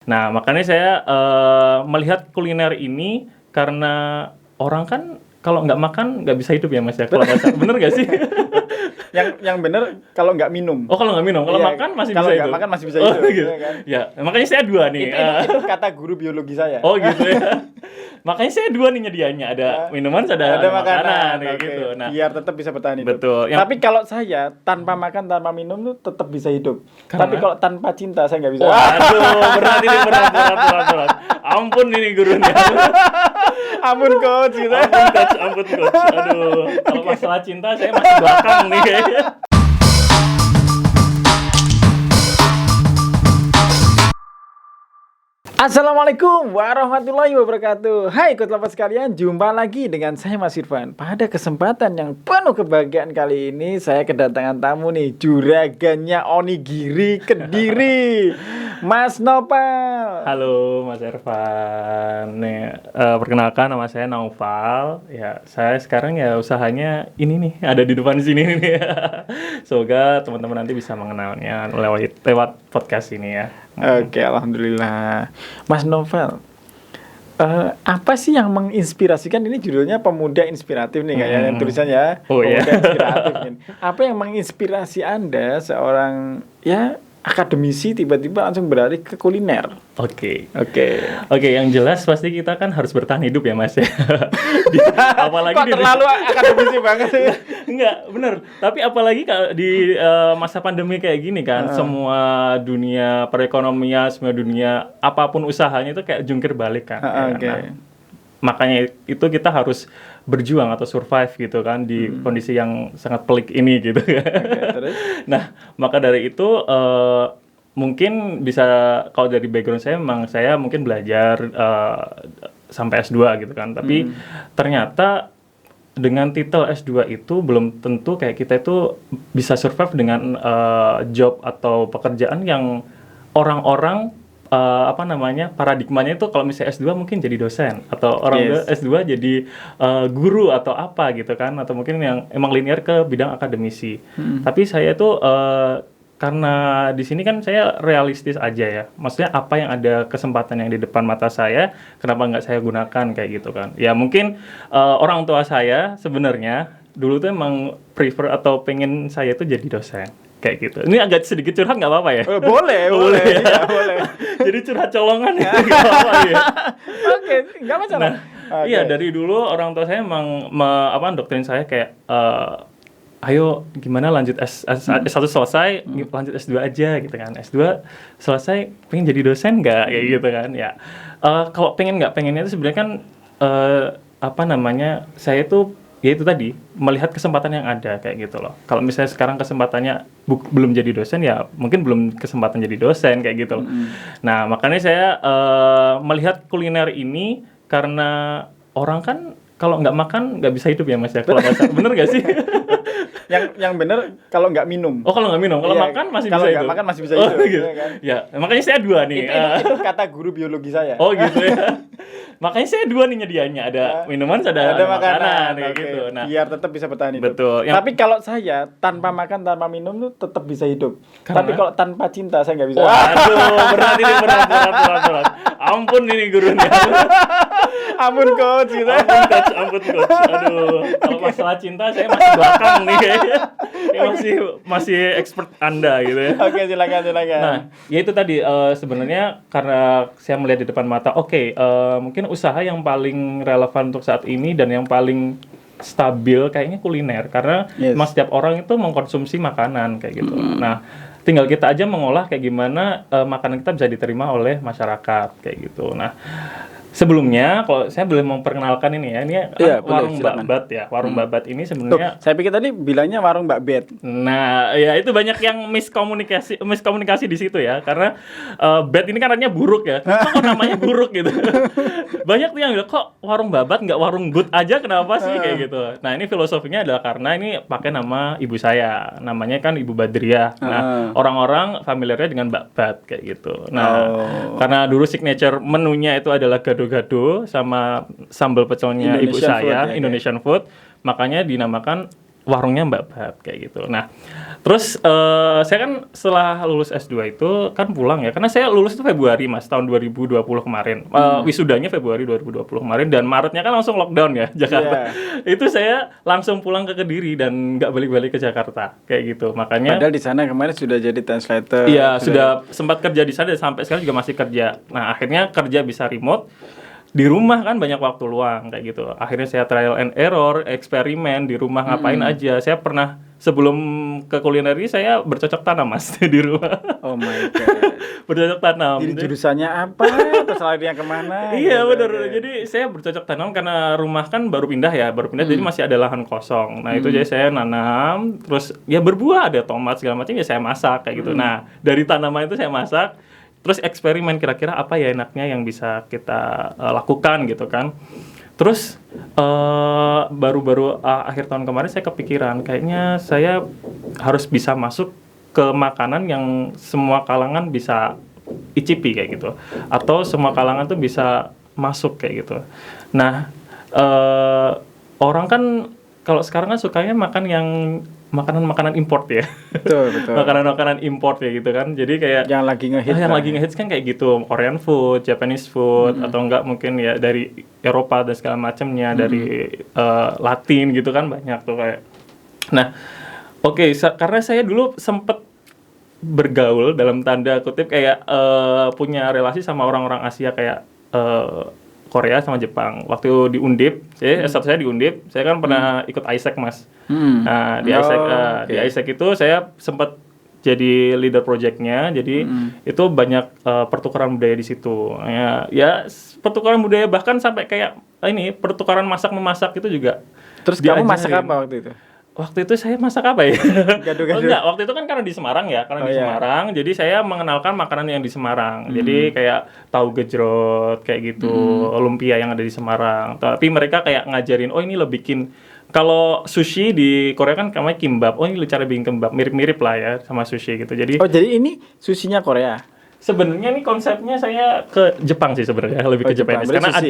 Nah, makanya saya melihat kuliner ini karena orang kan kalau nggak makan nggak bisa hidup ya Mas ya. Kalau nggak salah. Bener nggak sih? Yang bener kalau nggak minum. Oh, kalau nggak minum, kalau Iya, makan masih kalau bisa nggak hidup. makan masih bisa hidup, gitu. iya kan? Ya, makanya saya dua nih. Itu kata guru biologi saya. Oh gitu ya. Makanya saya dua nih nyediainnya, ada minuman, ada makanan kayak oke. gitu. Nah, Biar tetap bisa bertahan hidup. betul. Tapi kalau saya tanpa makan tanpa minum tuh tetap bisa hidup. Karena? Tapi kalau tanpa cinta saya nggak bisa. waduh, berat ini berat. Ampun ini gurunya. Ampun coach gitu. Ampun coach. Aduh, kalau masalah cinta saya masih belakang nih kayaknya. Assalamualaikum warahmatullahi wabarakatuh. Hai Kotlapa sekalian, jumpa lagi dengan saya Mas Irfan. Pada kesempatan yang penuh kebahagiaan kali ini, saya kedatangan tamu nih, juragannya Onigiri Kediri, Mas Nopal. Halo Mas Irfan. Nih, perkenalkan nama saya Naufal. Ya, saya sekarang ya usahanya ini nih, ada di depan sini nih. Semoga teman-teman nanti bisa mengenalnya lewat podcast ini ya. Oke, alhamdulillah. Mas Novel, apa sih yang menginspirasikan, ini judulnya Pemuda Inspiratif nih kayaknya tulisannya. Oh, Pemuda iya. Inspiratif ini. Apa yang menginspirasi Anda seorang ya akademisi tiba-tiba langsung beralih ke kuliner? Oke, Oke. yang jelas pasti kita kan harus bertahan hidup ya Mas ya. Apalagi Kok terlalu akademisi banget sih? Enggak, bener. Tapi apalagi kalau di masa pandemi kayak gini kan, semua dunia perekonomian, semua dunia apapun usahanya itu kayak jungkir balik kan. Oke. Nah, makanya itu kita harus berjuang atau survive gitu kan di kondisi yang sangat pelik ini gitu. Terus? Nah, maka dari itu mungkin bisa, kalau dari background saya memang saya mungkin belajar sampai S2 gitu kan. Tapi ternyata dengan titel S2 itu belum tentu kayak kita itu bisa survive dengan job atau pekerjaan yang orang-orang paradigmanya itu kalau misalnya S2 mungkin jadi dosen, atau orang S2 jadi guru atau apa gitu kan, atau mungkin yang emang linear ke bidang akademisi. Tapi saya tuh karena di sini kan saya realistis aja ya, maksudnya apa yang ada kesempatan yang di depan mata saya, kenapa nggak saya gunakan kayak gitu kan. Ya mungkin orang tua saya sebenarnya dulu tuh emang prefer atau pengen saya tuh jadi dosen kayak gitu. Ini agak sedikit curhat nggak apa-apa ya? Boleh. ya? Iya, boleh. Jadi curhat colongan ya, nggak apa-apa ya. Oke, nggak masalah. Iya, dari dulu orang tua saya emang doktrin saya kayak ayo gimana lanjut S1 selesai, lanjut S2 aja gitu kan. S2 selesai pengen jadi dosen nggak kayak gitu kan. Ya kalau pengen nggak pengennya itu sebenarnya kan saya tuh ya itu tadi melihat kesempatan yang ada kayak gitu loh. Kalau misalnya sekarang kesempatannya belum jadi dosen, ya mungkin belum kesempatan jadi dosen kayak gitu loh. Nah, makanya saya melihat kuliner ini karena orang kan kalau nggak makan nggak bisa hidup ya Mas ya. Kalau nggak salah. Bener nggak sih? Yang bener kalau nggak minum. Oh, kalau nggak minum, kalau Iya, makan masih kalau bisa nggak hidup. makan masih bisa hidup, gitu. iya kan? Ya, makanya saya dua nih. Itu kata guru biologi saya. Oh gitu ya. Makanya saya dua nih nyediainnya, ada minuman, ada makanan kayak oke. gitu. Nah, Biar tetap bisa bertahan hidup. betul. Tapi kalau saya tanpa makan tanpa minum tuh tetap bisa hidup. Karena? Tapi kalau tanpa cinta saya nggak bisa. Waduh, berat ini berat. Ampun ini gurunya. Ampun coach gitu. Ampun coach. Aduh, kalau masalah cinta saya masih belakang nih kayaknya. Ya, masih expert Anda gitu ya. Oke, silakan. Nah, ya itu tadi sebenarnya karena saya melihat di depan mata, mungkin usaha yang paling relevan untuk saat ini dan yang paling stabil kayaknya kuliner, karena mas setiap orang itu mengkonsumsi makanan kayak gitu. Nah, tinggal kita aja mengolah kayak gimana makanan kita bisa diterima oleh masyarakat kayak gitu. Nah, sebelumnya kalau saya boleh memperkenalkan ini ya, ini warung Babat ya. Warung Babat ini sebenarnya saya pikir tadi bilangnya warung Mbak Bet. Nah, ya itu banyak yang miskomunikasi di situ ya, karena bad ini kan artinya buruk ya. Kok namanya buruk gitu. Banyak tuh yang bilang kok warung Babat nggak warung good aja, kenapa sih kayak gitu. Nah, ini filosofinya adalah karena ini pakai nama ibu saya, namanya kan Ibu Badriah. Nah, orang-orang familiarnya dengan Babat kayak gitu. Nah, karena dulu signature menunya itu adalah gado-gado sama sambal pecelnya ibu saya, Indonesian food, makanya dinamakan warungnya Mbak Bat kayak gitu. Nah, terus saya kan setelah lulus S2 itu kan pulang ya, karena saya lulus itu Februari Mas tahun 2020 kemarin. Wisudanya Februari 2020 kemarin dan Maretnya kan langsung lockdown ya Jakarta. Itu saya langsung pulang ke Kediri dan nggak balik-balik ke Jakarta kayak gitu. Makanya padahal di sana kemarin sudah jadi translator. Iya, sudah sempat kerja di sana dan sampai sekarang juga masih kerja. Nah, akhirnya kerja bisa remote. Di rumah kan banyak waktu luang kayak gitu. Akhirnya saya trial and error, eksperimen di rumah ngapain aja. Saya pernah sebelum ke kuliner ini saya bercocok tanam Mas di rumah. Oh my god. Bercocok tanam. Jadi jurusannya apa? Terus larinya kemana? Iya benar. Jadi saya bercocok tanam karena rumah kan baru pindah jadi masih ada lahan kosong. Nah itu jadi saya nanam, terus ya berbuah, ada tomat segala macam ya saya masak kayak gitu. Nah dari tanaman itu saya masak. Terus eksperimen kira-kira apa ya enaknya yang bisa kita lakukan gitu kan. Terus baru-baru akhir tahun kemarin saya kepikiran kayaknya saya harus bisa masuk ke makanan yang semua kalangan bisa icipi kayak gitu. Atau semua kalangan tuh bisa masuk kayak gitu. Nah, orang kan kalau sekarang kan sukanya makan yang makanan-makanan import ya. Betul. Makanan-makanan import ya gitu kan. Jadi kayak yang lagi ngehits. Yang lagi ngehits kan kayak gitu, Korean food, Japanese food atau enggak mungkin ya dari Eropa dan segala macamnya, dari Latin gitu kan banyak tuh kayak. Nah, karena saya dulu sempet bergaul dalam tanda kutip kayak punya relasi sama orang-orang Asia kayak Korea sama Jepang. Waktu di Undip, S1 saya di Undip, saya kan pernah ikut ISEC Mas. Nah, di ISEC itu saya sempat jadi leader projectnya, jadi itu banyak pertukaran budaya di situ. Ya pertukaran budaya bahkan sampai kayak ini pertukaran masak-memasak itu juga. Terus kamu masak apa waktu itu? Waktu itu saya masak apa ya? Gaduh-gaduh. Enggak, waktu itu kan karena di Semarang ya, Semarang, jadi saya mengenalkan makanan yang di Semarang. Jadi kayak tahu gejrot kayak gitu, lumpia yang ada di Semarang. Tapi mereka kayak ngajarin, oh ini lo bikin. Kalau sushi di Korea kan namanya kimbap. Oh ini lo cara bikin kimbap, mirip-mirip lah ya sama sushi gitu. Jadi jadi ini sushinya Korea. Sebenarnya nih konsepnya saya ke Jepang sih sebenarnya, lebih ke Jepang. Karena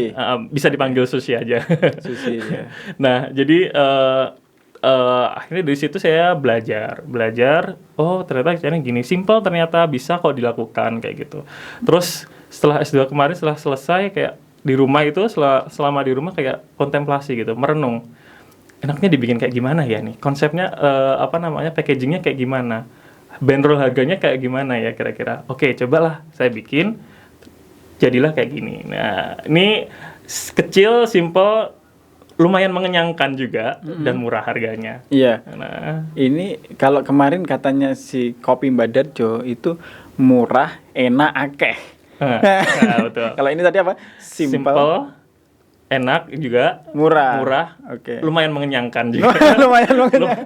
bisa dipanggil sushi aja. Sushi ya. Nah, jadi akhirnya dari situ saya belajar. Oh ternyata caranya gini, simple ternyata bisa kok dilakukan kayak gitu. Terus setelah S2 kemarin setelah selesai kayak di rumah itu selama di rumah kayak kontemplasi gitu, merenung. Enaknya dibikin kayak gimana ya nih? Konsepnya packagingnya kayak gimana? Bandrol harganya kayak gimana ya kira-kira? Oke, cobalah saya bikin. Jadilah kayak gini. Nah, ini kecil, simple, lumayan mengenyangkan juga dan murah harganya. Iya. Nah, ini kalau kemarin katanya si Kopi Mbak Darjo itu murah, enak, akeh. Betul. Kalau ini tadi apa? Simple, enak juga, murah. Oke. Lumayan mengenyangkan juga. Lumayan mengenyangkan.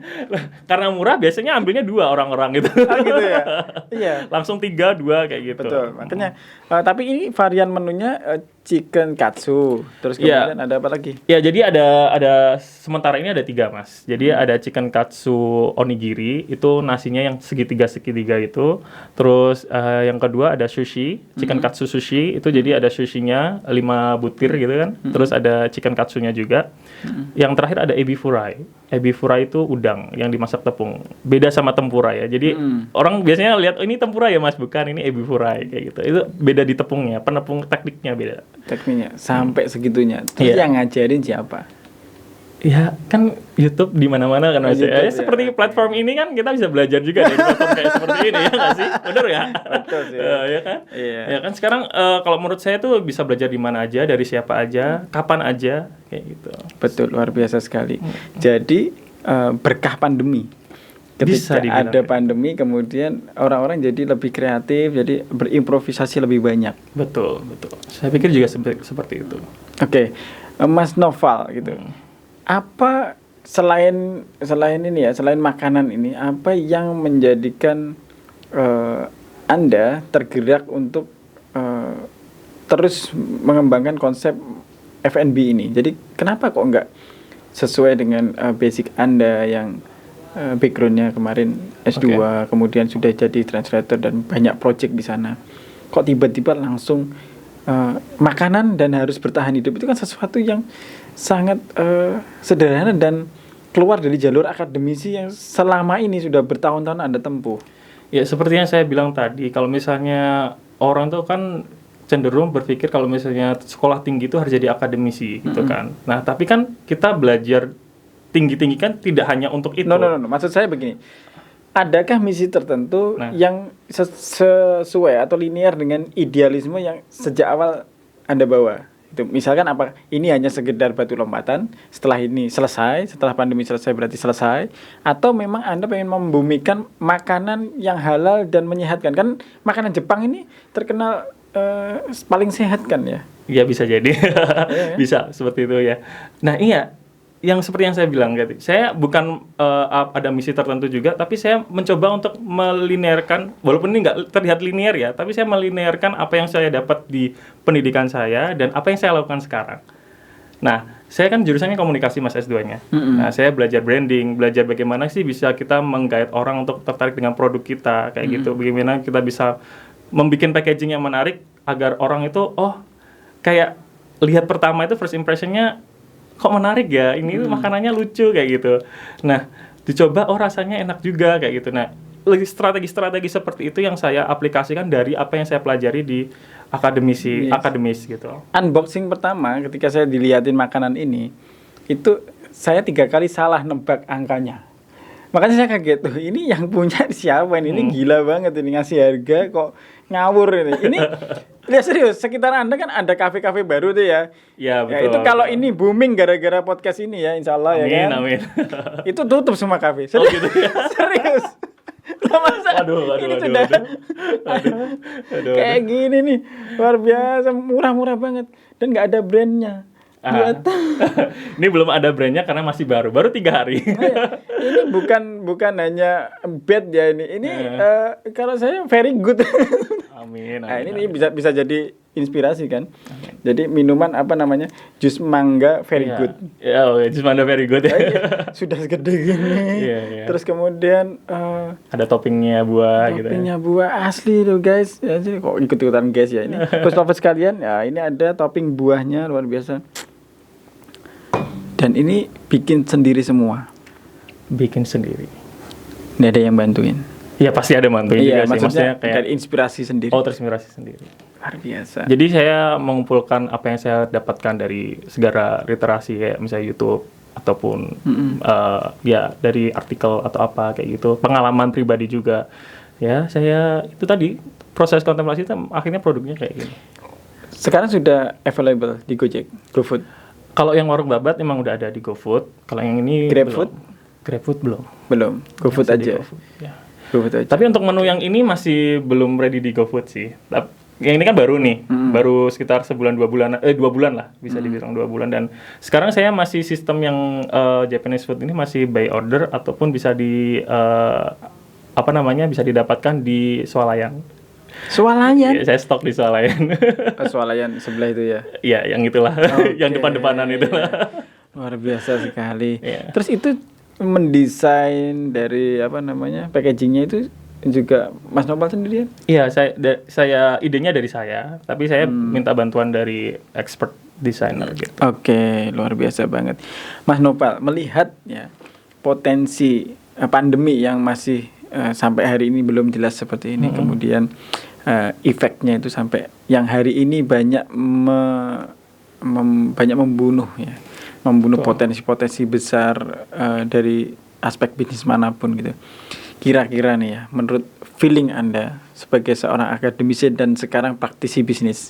Karena murah biasanya ambilnya 2 orang-orang gitu. Gitu ya. Iya. Langsung 3, 2 kayak gitu. Betul. Makanya tapi ini varian menunya chicken katsu. Terus kemudian ada apa lagi? Ya, jadi ada sementara ini ada 3, Mas. Jadi ada chicken katsu onigiri, itu nasinya yang segitiga itu. Terus yang kedua ada sushi, chicken katsu sushi, itu jadi ada sushinya 5 butir gitu kan. Terus ada chicken katsunya juga. Yang terakhir ada ebi furai. Ebi furai itu udang yang dimasak tepung. Beda sama tempura ya. Jadi orang biasanya lihat, oh ini tempura ya Mas, bukan, ini ebi furai kayak gitu. Itu beda di tepungnya, penepung tekniknya beda. Tekniknya sampai segitunya. Terus yang ngajarin siapa? Ya kan YouTube di mana-mana kan Mas. Seperti platform ini kan kita bisa belajar juga dari platform kayak seperti ini ya nggak sih? Bener ya? Betul sih. Ya kan? Ya kan sekarang kalau menurut saya tuh bisa belajar di mana aja, dari siapa aja, kapan aja kayak gitu. Betul, luar biasa sekali. Jadi berkah pandemi. Ketika ada pandemi kemudian orang-orang jadi lebih kreatif, jadi berimprovisasi lebih banyak. Betul. Saya pikir juga seperti itu. Oke. Mas Noval gitu. Apa selain ini ya, selain makanan ini, apa yang menjadikan Anda tergerak untuk terus mengembangkan konsep F&B ini? Jadi kenapa kok enggak sesuai dengan basic Anda yang backgroundnya kemarin S2, kemudian sudah jadi translator dan banyak project di sana. Kok tiba-tiba langsung makanan dan harus bertahan hidup, itu kan sesuatu yang sangat sederhana dan keluar dari jalur akademisi yang selama ini sudah bertahun-tahun Anda tempuh? Ya seperti yang saya bilang tadi, kalau misalnya orang tuh kan cenderung berpikir kalau misalnya sekolah tinggi itu harus jadi akademisi gitu kan. Nah tapi kan kita belajar tinggi-tinggi kan tidak hanya untuk itu. No. Maksud saya begini. Adakah misi tertentu yang sesuai atau linear dengan idealisme yang sejak awal Anda bawa? Itu misalkan apa? Ini hanya sekedar batu lompatan. Setelah ini selesai, setelah pandemi selesai berarti selesai. Atau memang Anda pengen membumikan makanan yang halal dan menyehatkan? Kan makanan Jepang ini terkenal paling sehat kan ya? Ya bisa jadi, bisa seperti itu ya. Nah iya. Yang seperti yang saya bilang, saya bukan ada misi tertentu juga, tapi saya mencoba untuk melinearkan, walaupun ini nggak terlihat linear ya, tapi saya melinearkan apa yang saya dapat di pendidikan saya dan apa yang saya lakukan sekarang. Nah, saya kan jurusannya komunikasi Mas S2-nya. Nah, saya belajar branding, belajar bagaimana sih bisa kita menggait orang untuk tertarik dengan produk kita, kayak gitu. Bagaimana kita bisa membuat packaging yang menarik agar orang itu, kayak lihat pertama itu first impression-nya kok menarik ya, ini makanannya lucu kayak gitu. Nah, dicoba rasanya enak juga kayak gitu. Nah, strategi-strategi seperti itu yang saya aplikasikan dari apa yang saya pelajari di akademis gitu. Unboxing pertama ketika saya dilihatin makanan ini, itu saya 3 kali salah nebak angkanya. Makanya saya kaget tuh, ini yang punya siapa ini? Ini gila banget ini ngasih harga kok ngawur ini. Ini lihat serius, sekitar Anda kan ada kafe-kafe baru tuh ya. Ya betul. Ya, itu kalau ini booming gara-gara podcast ini ya, insya Allah ya kan. Amin. Itu tutup semua kafe. Serius. Gitu ya? Serius. Aduh. Kayak gini nih, luar biasa, murah-murah banget dan nggak ada brandnya. Ini belum ada brandnya karena masih baru 3 hari. Ini bukan hanya bad ya ini kalau saya very good. Amin. Nah, ini bisa jadi inspirasi kan. Amin. Jadi minuman apa namanya, jus mangga very good. Ya, jus mangga very good. Sudah segede gini. Terus kemudian ada toppingnya buah gitu. Toppingnya buah asli loh guys. Ya, jadi kok ikut-ikutan guys ya ini. Terus sekalian, ya ini ada topping buahnya luar biasa. Dan ini bikin sendiri semua. Bikin sendiri. Nggak ada yang bantuin. Iya pasti ada bantuin juga sih. Maksudnya kayak dari inspirasi sendiri. Terinspirasi sendiri. Luar biasa. Jadi saya mengumpulkan apa yang saya dapatkan dari segala literasi kayak misalnya YouTube ataupun ya dari artikel atau apa kayak gitu. Pengalaman pribadi juga. Ya saya itu tadi proses kontemplasi itu akhirnya produknya kayak gini. Sekarang sudah available di Gojek, GoFood. Kalau yang warung babat memang udah ada di GoFood. Kalau yang ini GrabFood? GrabFood belum. GoFood aja. GoFood aja. Tapi untuk menu yang ini masih belum ready di GoFood sih. Yang ini kan baru nih, baru sekitar 2 bulan lah, bisa dibilang 2 bulan. Dan sekarang saya masih sistem yang Japanese food ini masih by order ataupun bisa bisa didapatkan di Swalayan. Swalayan? Ya, saya stok di Swalayan. Swalayan sebelah itu ya? Iya, yang itulah, yang depan-depanan itulah. Luar biasa sekali. Terus itu mendesain dari packagingnya itu juga Mas Nopal sendirian? Iya, saya idenya dari saya, tapi saya minta bantuan dari expert designer gitu. Oke, luar biasa banget. Mas Nopal melihat ya potensi pandemi yang masih sampai hari ini belum jelas seperti ini, kemudian efeknya itu sampai yang hari ini banyak membunuh potensi-potensi besar dari aspek bisnis manapun gitu. Kira-kira nih ya, menurut feeling Anda sebagai seorang akademisi dan sekarang praktisi bisnis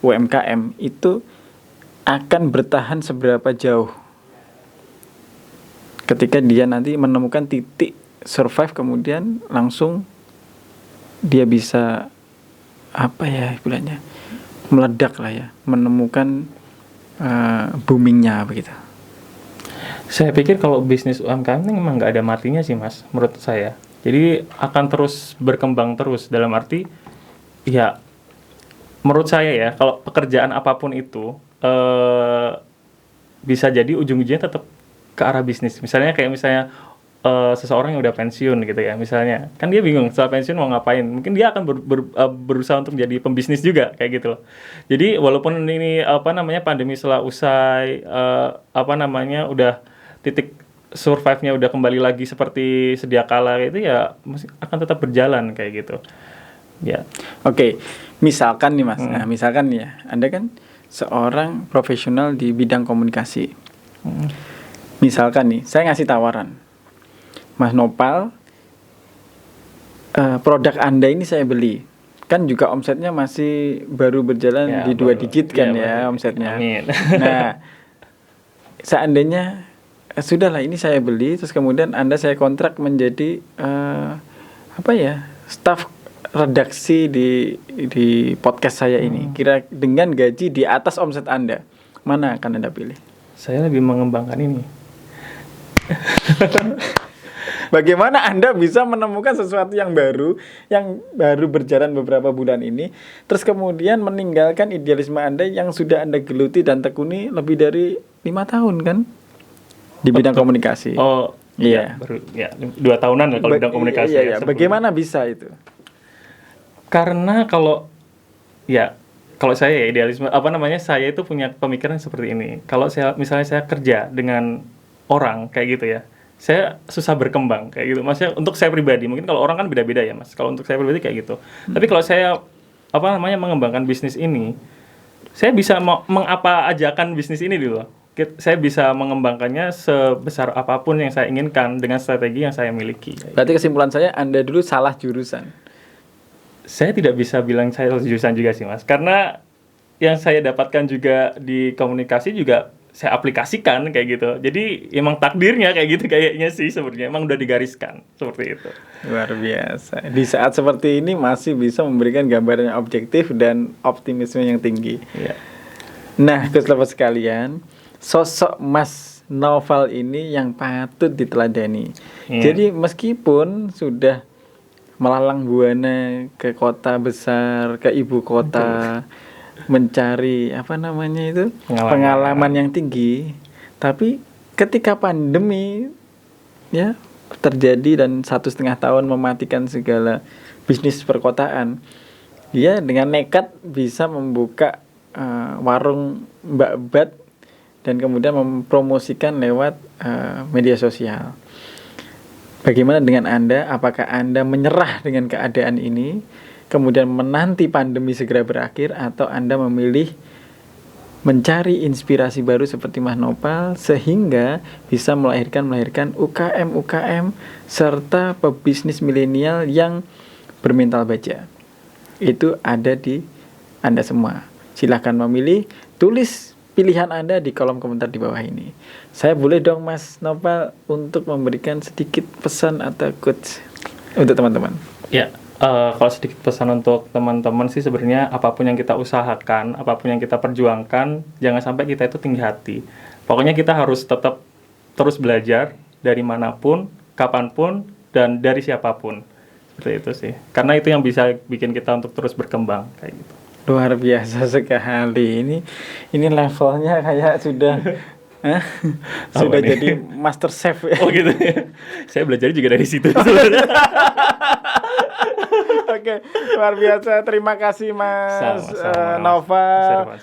UMKM itu akan bertahan seberapa jauh ketika dia nanti menemukan titik survive kemudian langsung dia bisa istilahnya meledak lah ya, menemukan boomingnya begitu. Saya pikir kalau bisnis UMKM ini memang nggak ada matinya sih Mas, menurut saya. Jadi akan terus berkembang terus, dalam arti ya menurut saya ya, kalau pekerjaan apapun itu bisa jadi ujung-ujungnya tetap ke arah bisnis. Misalnya seseorang yang udah pensiun gitu ya, misalnya kan dia bingung setelah pensiun mau ngapain, mungkin dia akan berusaha untuk menjadi pembisnis juga kayak gitu loh. Jadi walaupun ini pandemi setelah usai udah titik survive-nya udah kembali lagi seperti sedia kala itu ya masih akan tetap berjalan kayak gitu. Ya. Oke, misalkan nih Mas, nah misalkan nih ya, Anda kan seorang profesional di bidang komunikasi. Misalkan nih, saya ngasih tawaran, Mas Nopal, produk Anda ini saya beli, kan juga omsetnya masih baru berjalan Ya, di 2 digit kan ya omsetnya. Amin. Nah, seandainya sudahlah ini saya beli, terus kemudian Anda saya kontrak menjadi staf redaksi di podcast saya ini, kira dengan gaji di atas omset Anda, mana akan Anda pilih? Saya lebih mengembangkan ini. Bagaimana Anda bisa menemukan sesuatu yang baru berjalan beberapa bulan ini, terus kemudian meninggalkan idealisme Anda yang sudah Anda geluti dan tekuni lebih dari 5 tahun kan di bidang komunikasi? Oh iya, baru ya 2 tahunan ya kalau bidang komunikasi. Iya. Bagaimana bisa itu? Karena kalau saya ya idealisme saya itu punya pemikiran seperti ini. Kalau misalnya saya kerja dengan orang kayak gitu ya, saya susah berkembang kayak gitu. Maksudnya untuk saya pribadi, mungkin kalau orang kan beda-beda ya Mas. Kalau untuk saya pribadi kayak gitu. Tapi kalau saya mengembangkan bisnis ini, saya bisa mengapa-ajakan bisnis ini dulu. Saya bisa mengembangkannya sebesar apapun yang saya inginkan dengan strategi yang saya miliki. Berarti kesimpulan saya Anda dulu salah jurusan. Saya tidak bisa bilang saya jurusan juga sih Mas, karena yang saya dapatkan juga di komunikasi juga saya aplikasikan kayak gitu. Jadi emang takdirnya kayak gitu kayaknya sih sebenarnya, emang udah digariskan seperti itu. Luar biasa. Di saat seperti ini masih bisa memberikan gambaran yang objektif dan optimisme yang tinggi. Iya. Nah, Kuslover sekalian, sosok Mas Noval ini yang patut diteladani. Iya. Jadi meskipun sudah melalang buana ke kota besar, ke ibu kota, mencari pengalaman yang tinggi, tapi ketika pandemi ya terjadi dan 1,5 tahun mematikan segala bisnis perkotaan, dia dengan nekat bisa membuka warung Mbak Bat dan kemudian mempromosikan lewat media sosial. Bagaimana dengan Anda? Apakah Anda menyerah dengan keadaan ini, kemudian menanti pandemi segera berakhir, atau Anda memilih mencari inspirasi baru seperti Mas Nopal sehingga bisa melahirkan UKM serta pebisnis milenial yang bermental baja? Itu ada di Anda semua. Silahkan memilih, tulis pilihan Anda di kolom komentar di bawah ini. Saya boleh dong Mas Nopal untuk memberikan sedikit pesan atau quotes untuk teman-teman? Ya, kalau sedikit pesan untuk teman-teman sih sebenarnya apapun yang kita usahakan, apapun yang kita perjuangkan, jangan sampai kita itu tinggi hati. Pokoknya kita harus tetap terus belajar dari manapun, kapanpun, dan dari siapapun. Seperti itu sih. Karena itu yang bisa bikin kita untuk terus berkembang kayak gitu. Luar biasa sekali. Ini levelnya kayak sudah sudah jadi master chef. Oh gitu ya. Saya belajar juga dari situ. Oke, luar biasa. Terima kasih Mas Nova.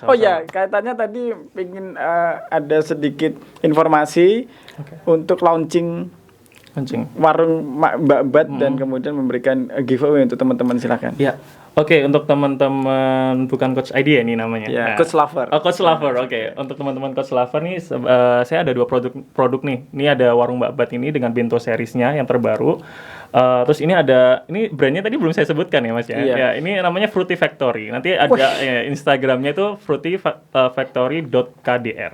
Oh ya, kaitannya tadi ingin ada sedikit informasi untuk launching warung Mbak Bat dan kemudian memberikan giveaway untuk teman-teman, silakan. Ya. Oke, untuk teman-teman bukan Coach ID ya ini namanya. Ya, Coach Lover. Oh, Coach Lover. Oke. Untuk teman-teman Coach Lover nih, saya ada 2 produk nih. Ini ada warung Mbak Bat ini dengan bento seriesnya yang terbaru. Terus ini brandnya tadi belum saya sebutkan ya Mas ya. Iya. Ya, ini namanya Fruity Factory. Nanti ada Instagramnya itu fruityfactory.kdr.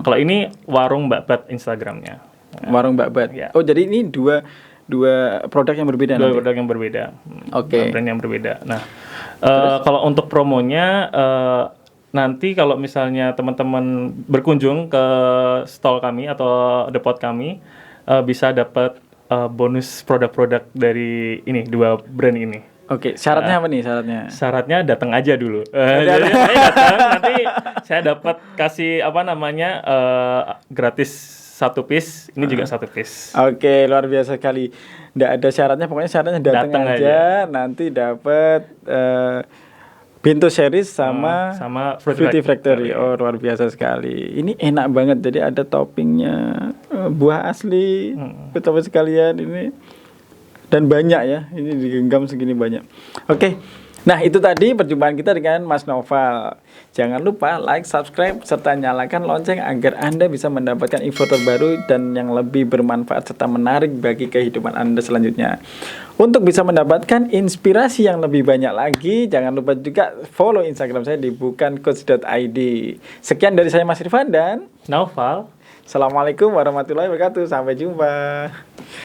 Kalau ini warung Mbak Bat Instagramnya. Warung Mbak Bat. Ya. Oh, jadi ini dua produk yang berbeda. Produk yang berbeda. Oke. Brand yang berbeda. Nah, kalau untuk promonya nanti kalau misalnya teman-teman berkunjung ke stall kami atau depot kami bisa dapat bonus produk-produk dari ini 2 brand ini. Oke, syaratnya apa nih syaratnya? Syaratnya datang aja dulu. Jadi saya datang nanti saya dapat kasih gratis 1 piece, ini juga 1 piece. Oke, luar biasa sekali. Nggak ada syaratnya, pokoknya syaratnya datang aja. Nanti dapat bento series sama Fruity Factory. Oh, luar biasa sekali. Ini enak banget, jadi ada toppingnya. buah asli, teman sekalian ini. Dan banyak ya, ini digenggam segini banyak. Oke, nah itu tadi perjumpaan kita dengan Mas Noval. Jangan lupa like, subscribe, serta nyalakan lonceng agar Anda bisa mendapatkan info terbaru dan yang lebih bermanfaat serta menarik bagi kehidupan Anda selanjutnya. Untuk bisa mendapatkan inspirasi yang lebih banyak lagi, jangan lupa juga follow Instagram saya di bukancoach.id. Sekian dari saya Mas Irfan dan Naufal. Assalamualaikum warahmatullahi wabarakatuh. Sampai jumpa.